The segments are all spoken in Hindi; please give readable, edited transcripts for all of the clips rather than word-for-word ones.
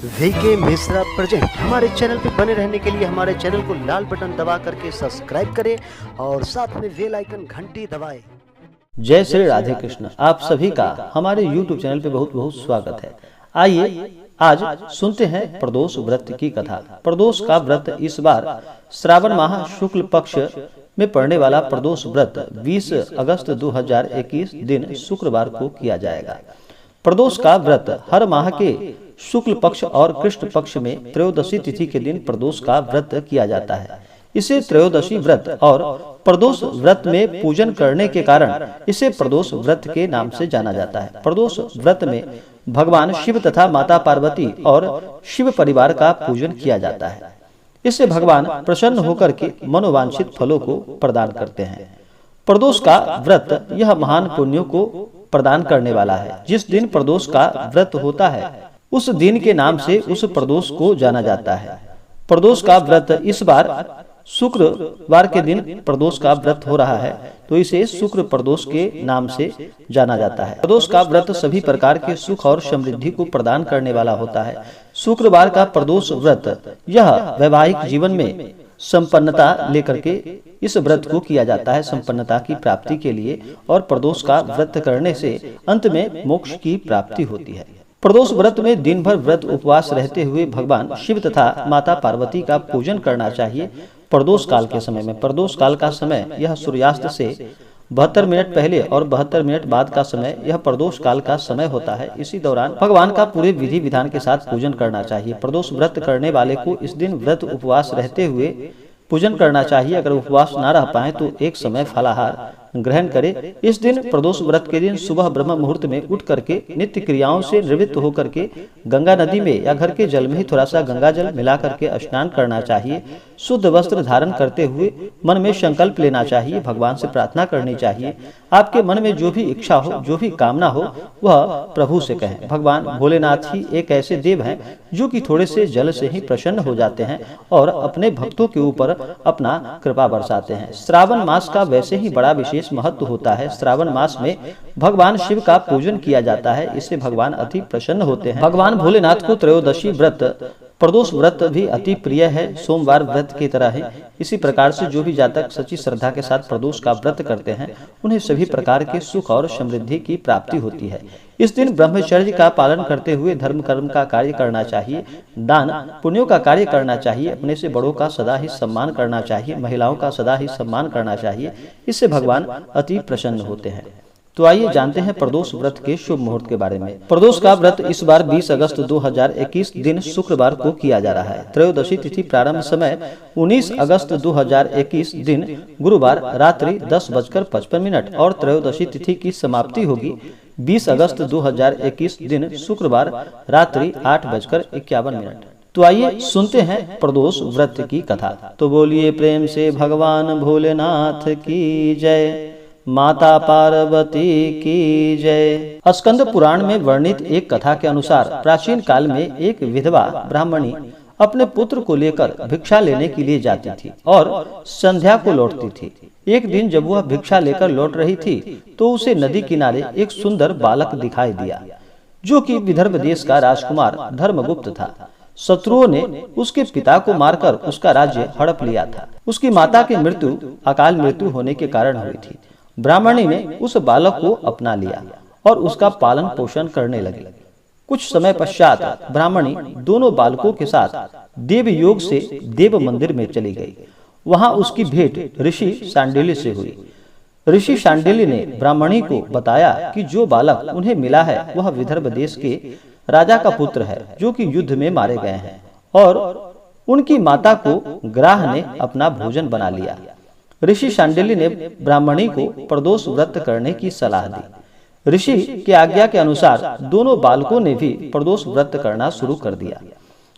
VK Mishra present. हमारे चैनल पे बने रहने के लिए हमारे चैनल को लाल बटन दबा करके सब्सक्राइब करें और साथ में बेल आइकन घंटी दबाएं। जय श्री राधे कृष्ण। आप सभी का हमारे YouTube चैनल पे बहुत बहुत स्वागत है। आइए आज सुनते हैं प्रदोष व्रत की कथा। प्रदोष का व्रत इस बार श्रावण माह शुक्ल पक्ष में पड़ने वाला प्रदोष व्रत 20 अगस्त 2021 दिन शुक्रवार को किया जाएगा। प्रदोष का व्रत हर माह के शुक्ल पक्ष और कृष्ण पक्ष में त्रयोदशी तिथि के दिन प्रदोष का व्रत किया जाता है। इसे त्रयोदशी व्रत और प्रदोष व्रत में पूजन करने के कारण इसे प्रदोष व्रत के नाम से जाना जाता है। प्रदोष व्रत में भगवान शिव तथा माता पार्वती और शिव परिवार का पूजन किया जाता है। इससे भगवान प्रसन्न होकर के मनोवांछित फलों को प्रदान करते हैं। प्रदोष का व्रत यह महान पुण्यों को प्रदान करने वाला है। जिस दिन प्रदोष का व्रत होता है उस दिन के नाम से उस प्रदोष को जाना जाता है। प्रदोष का व्रत इस बार शुक्रवार के दिन प्रदोष का व्रत हो रहा है, तो इसे शुक्र प्रदोष के नाम से जाना जाता है। प्रदोष का व्रत सभी प्रकार के सुख और समृद्धि को प्रदान करने वाला होता है। शुक्रवार का प्रदोष व्रत यह वैवाहिक जीवन में संपन्नता लेकर के इस व्रत को किया जाता है, संपन्नता की प्राप्ति के लिए। और प्रदोष का व्रत करने से अंत में मोक्ष की प्राप्ति होती है। प्रदोष व्रत में दिन भर व्रत उपवास रहते हुए भगवान शिव तथा माता पार्वती का पूजन करना चाहिए। प्रदोष काल के समय में, प्रदोष काल का समय यह सूर्यास्त से 72 मिनट पहले और 72 मिनट बाद का समय यह प्रदोष काल का समय होता है। इसी दौरान भगवान का पूरे विधि विधान के साथ पूजन करना चाहिए। प्रदोष व्रत करने वाले को इस दिन व्रत उपवास रहते हुए पूजन करना चाहिए। अगर उपवास ना रह पाए तो एक समय फलाहार ग्रहण करे। इस दिन प्रदोष व्रत के दिन सुबह ब्रह्म मुहूर्त में उठ करके नित्य क्रियाओं से निवृत्त होकर के गंगा नदी में या घर के जल में ही थोड़ा सा गंगा जल मिला करके स्नान करना चाहिए। शुद्ध वस्त्र धारण करते हुए मन में संकल्प लेना चाहिए, भगवान से प्रार्थना करनी चाहिए। आपके मन में जो भी इच्छा हो, जो भी कामना हो, वह प्रभु से कहें। भगवान भोलेनाथ ही एक ऐसे देव हैं जो कि थोड़े से जल से ही प्रसन्न हो जाते हैं और अपने भक्तों के ऊपर अपना कृपा बरसाते हैं। श्रावण मास का वैसे ही बड़ा विशेष महत्व होता है। श्रावण मास में भगवान शिव का पूजन किया जाता है। इससे भगवान अति प्रसन्न होते हैं। भगवान भोलेनाथ को त्रयोदशी व्रत प्रदोष व्रत भी अति प्रिय है, सोमवार व्रत की तरह है। इसी प्रकार से जो भी जातक सच्ची श्रद्धा के साथ प्रदोष का व्रत करते हैं उन्हें सभी प्रकार के सुख और समृद्धि की प्राप्ति होती है। इस दिन ब्रह्मचर्य का पालन करते हुए धर्म कर्म का कार्य करना चाहिए, दान पुण्यों का कार्य करना चाहिए, अपने से बड़ों का सदा ही सम्मान करना चाहिए, महिलाओं का सदा ही सम्मान करना चाहिए। इससे भगवान अति प्रसन्न होते हैं। तो आइए जानते हैं प्रदोष व्रत के शुभ मुहूर्त के बारे में। प्रदोष का व्रत इस बार 20 अगस्त 2021 दिन शुक्रवार को किया जा रहा है। त्रयोदशी तिथि प्रारंभ समय 19 अगस्त 2021 दिन गुरुवार रात्रि 10:55 और त्रयोदशी तिथि की समाप्ति होगी 20 अगस्त 2021 दिन शुक्रवार रात्रि 8:51। तो आइए सुनते हैं प्रदोष व्रत की कथा। तो बोलिए प्रेम से भगवान भोलेनाथ की जय, माता पार्वती की जय। स्कंद पुराण में वर्णित एक कथा के अनुसार प्राचीन काल में एक विधवा ब्राह्मणी अपने पुत्र को लेकर भिक्षा लेने के लिए जाती थी और संध्या को लौटती थी। एक दिन जब वह भिक्षा लेकर लौट रही थी तो उसे नदी किनारे एक सुंदर बालक दिखाई दिया जो कि विदर्भ देश का राजकुमार धर्मगुप्त था। शत्रुओं ने उसके पिता को मारकर उसका राज्य हड़प लिया था। उसकी माता की मृत्यु अकाल मृत्यु होने के कारण हुई थी। ब्राह्मणी ने उस बालक को अपना लिया और उसका पालन पोषण करने लगी। कुछ समय पश्चात ब्राह्मणी दोनों बालकों के साथ देव योग से देव मंदिर में चली गई। वहां उसकी भेंट ऋषि शांडिल्य से हुई। ऋषि शांडिल्य ने ब्राह्मणी को बताया कि जो बालक उन्हें मिला है वह विदर्भ देश के राजा का पुत्र है जो कि युद्ध में मारे गए हैं और उनकी माता को ग्राह ने अपना भोजन बना लिया। ऋषि शांडिल्य ने ब्राह्मणी को प्रदोष व्रत करने की सलाह दी। ऋषि की आज्ञा के अनुसार दोनों बालकों ने भी प्रदोष व्रत करना शुरू कर दिया।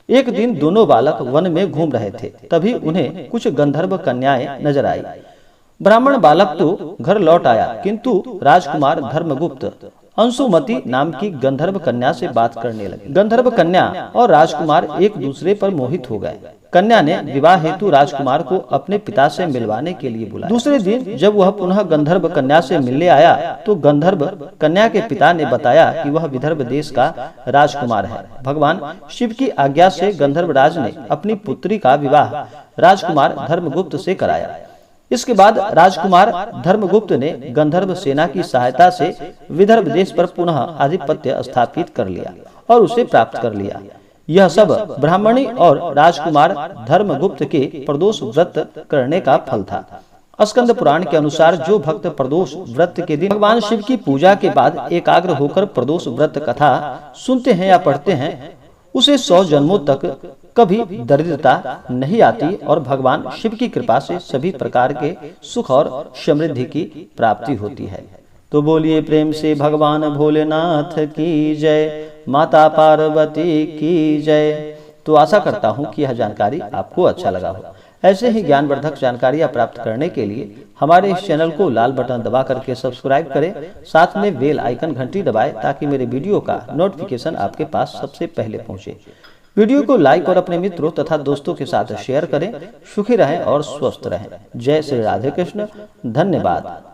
एक दिन दोनों बालक वन में घूम रहे थे, तभी उन्हें कुछ गंधर्व कन्याएं नजर आई। ब्राह्मण बालक तो घर लौट आया, किंतु राजकुमार धर्मगुप्त अंशुमती नाम की गंधर्व कन्या से बात करने लगे। गंधर्व कन्या और राजकुमार एक दूसरे पर मोहित हो गए। कन्या ने विवाह हेतु राजकुमार को अपने पिता से मिलवाने के लिए बुलाया। दूसरे दिन जब वह पुनः गंधर्व कन्या से मिलने आया तो गंधर्व कन्या के पिता ने बताया कि वह विदर्भ देश का राजकुमार है। भगवान शिव की आज्ञा से गंधर्व राज ने अपनी पुत्री का विवाह राजकुमार धर्मगुप्त से कराया। इसके बाद राजकुमार धर्मगुप्त ने गंधर्व सेना की सहायता से विदर्भ देश पर पुनः आधिपत्य स्थापित कर लिया और उसे प्राप्त कर लिया। यह सब ब्राह्मणी और राजकुमार धर्मगुप्त के प्रदोष व्रत करने का फल था। स्कंद पुराण के अनुसार जो भक्त प्रदोष व्रत के दिन भगवान शिव की पूजा के बाद एकाग्र होकर प्रदोष व्रत कथा सुनते हैं या पढ़ते हैं, उसे 100 जन्मों तक कभी दरिद्रता नहीं आती और भगवान शिव की कृपा से सभी प्रकार के सुख और समृद्धि की प्राप्ति होती है। तो बोलिए प्रेम से भगवान भोलेनाथ की जय, माता पार्वती की जय। तो आशा करता हूँ कि यह जानकारी आपको अच्छा लगा हो। ऐसे ही ज्ञानवर्धक जानकारियाँ प्राप्त करने के लिए हमारे इस चैनल को लाल बटन दबा करके सब्सक्राइब करें, साथ में बेल आइकन घंटी दबाएं ताकि मेरे वीडियो का नोटिफिकेशन आपके पास सबसे पहले पहुंचे। वीडियो को लाइक और अपने मित्रों तथा दोस्तों के साथ शेयर करें। सुखी रहें और स्वस्थ रहें। जय श्री राधे कृष्ण। धन्यवाद।